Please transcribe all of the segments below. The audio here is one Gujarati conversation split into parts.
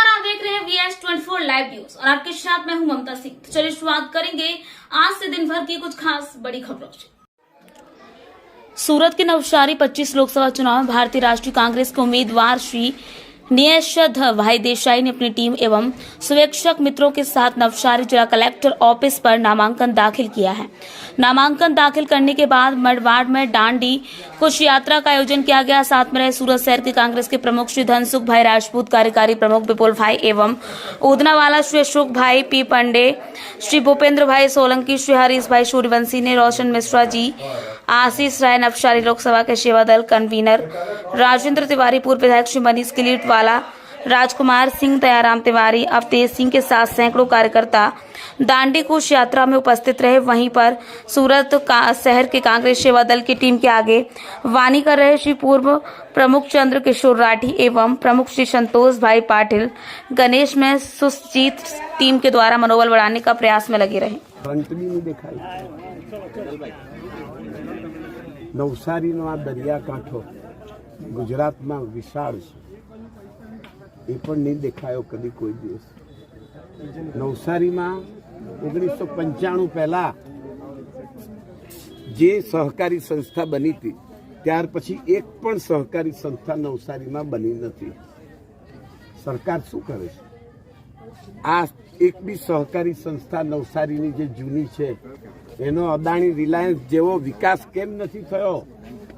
आप देख रहे हैं VS24 लाइव न्यूज और आपके साथ मैं हूं ममता सिंह। तो चलिए शुरुआत करेंगे आज से दिन भर की कुछ खास बड़ी खबरों से। सूरत के नवसारी 25 लोकसभा चुनाव में भारतीय राष्ट्रीय कांग्रेस के उम्मीदवार श्री नियशध भाई देसाई ने अपनी टीम एवं शुभेच्छक मित्रों के साथ नवसारी जिला कलेक्टर ऑफिस पर नामांकन दाखिल किया है। नामांकन दाखिल करने के बाद मडवाड़ में डांडी कुछ यात्रा का आयोजन किया गया। साथ में रहे सूरत शहर के कांग्रेस के प्रमुख श्री धनसुख भाई राजपूत, कार्यकारी प्रमुख विपुल भाई एवं उदनावाला श्री अशोक भाई पी पांडे, श्री भूपेंद्र भाई सोलंकी, श्री हरीश भाई सूर्यवंशी ने, रोशन मिश्रा जी, आशीष राय, नवसारी लोकसभा के सेवा दल कन्वीनर राजेंद्र तिवारी, पूर्व विधायक श्री मनीष किलीटवाला, राजकुमार सिंह, दयाराम तिवारी, अवतेज सिंह के साथ सैकड़ों कार्यकर्ता दांडी कूच यात्रा में उपस्थित रहे। वहीं पर सूरत शहर के कांग्रेस सेवा दल की टीम के आगे वानी कर रहे श्री पूर्व प्रमुख चंद्र किशोर राठी एवं प्रमुख श्री संतोष भाई पाटिल गणेश में सुजीत टीम के द्वारा मनोबल बढ़ाने का प्रयास में लगे रहे। નવસારીનો આ દરિયાકાંઠો ગુજરાતમાં વિશાળ છે, એ પણ નહીં દેખાયો કદી કોઈ દિવસ। નવસારીમાં 1995 પહેલા જે સહકારી સંસ્થા બની હતી ત્યાર પછી એક પણ સહકારી સંસ્થા નવસારીમાં બની નથી। સરકાર શું કરે છે? આ એક બી સહકારી સંસ્થા નવસારીની જે જૂની છે એનો અદાણી રિલાયન્સ જેવો વિકાસ કેમ નથી થયો?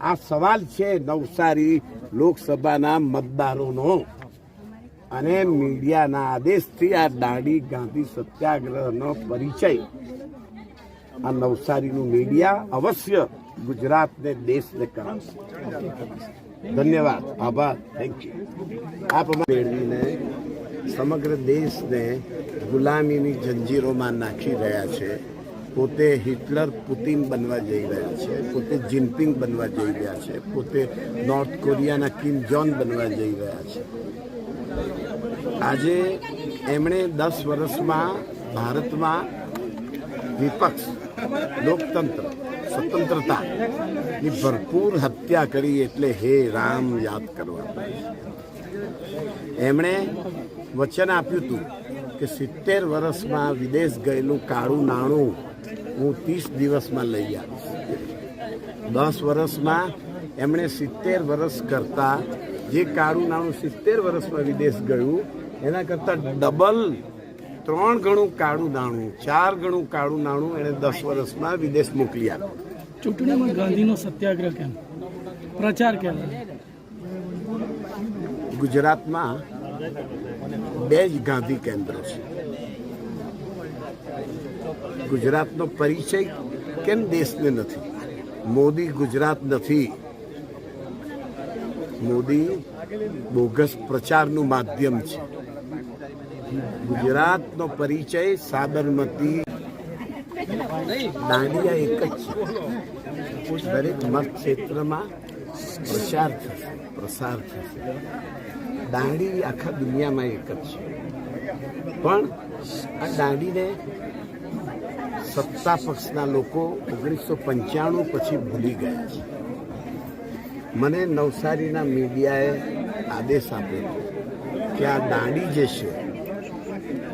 આ સવાલ છે નવસારી લોકસભાના મતદારોનો અને મીડિયાના આદેશથી આ દાંડી ગાંધી સત્યાગ્રહનો પરિચય આ નવસારીનું મીડિયા અવશ્ય ગુજરાતને દેશને કરાવશે। ધન્યવાદ, આભાર, થેન્ક યુ। આપ મેળવીને સમગ્ર દેશને ગુલામીની જંજીરોમાં નાખી રહ્યા છે। પોતે હિટલર પુતિન બનવા જઈ રહ્યા છે, પોતે જિનપિંગ બનવા જઈ રહ્યા છે, પોતે નોર્થ કોરિયાના કિમ જોન બનવા જઈ રહ્યા છે। આજે એમણે 10 વર્ષમાં ભારતમાં વિપક્ષ, લોકતંત્ર, સ્વતંત્રતાની ભરપૂર હત્યા કરી, એટલે હે રામ યાદ કરવા। એમણે વચન આપ્યું હતું કે 70 વર્ષમાં વિદેશ ગયેલું કાળું નાણું હું 30 દિવસમાં લઈ આવીશ। 10 વર્ષમાં એમણે 70 વર્ષ કરતા જે કાળું નાણું 70 વર્ષમાં વિદેશ ગયું એના કરતાં ડબલ 3 ગણું કાળું નાણું, 4 ગણું કાળું નાણું એણે 10 વર્ષમાં વિદેશ મોકલી આપ્યું। ચૂંટણીમાં ગાંધીનો સત્યાગ્રહ કેમ, પ્રચાર કેમ? ગુજરાતમાં 2 જ ગાંધી કેન્દ્ર છે। ગુજરાતનો પરિચય કેમ દેશને નથી? મોદી ગુજરાત નથી। મોદી બોગસ પ્રચારનું માધ્યમ છે। ગુજરાતનો પરિચય સાબરમતી, દાંડિયા એક જ છે। દરેક મત ક્ષેત્રમાં પ્રસાર થશે। દાંડી આખા દુનિયામાં એક જ છે, પણ આ દાંડીને સત્તા પક્ષના લોકો 1995 પછી ભૂલી ગયા છે। મને નવસારીના મીડિયાએ આદેશ આપ્યો કે આ દાંડી જે છે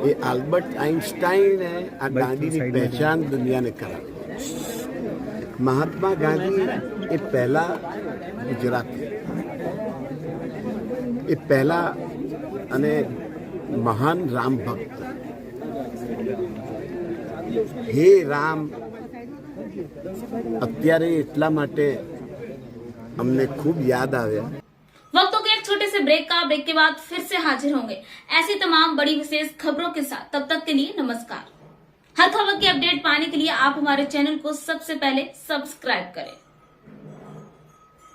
એ આલ્બર્ટ આઇન્સ્ટાઈને આ દાંડીની પહેચાન દુનિયાને કરાવી। મહાત્મા ગાંધી એ પહેલા ગુજરાતી, એ પહેલા અને મહાન રામ ભક્ત। હે રામ અત્યારે એટલા માટે અમને ખૂબ યાદ આવ્યા। वक्तों के एक छोटे से ब्रेक के बाद फिर से हाजिर होंगे ऐसी तमाम बड़ी विशेष खबरों के साथ। तब तक के लिए नमस्कार। हर खबर की अपडेट पाने के लिए आप हमारे चैनल को सबसे पहले सब्सक्राइब करें।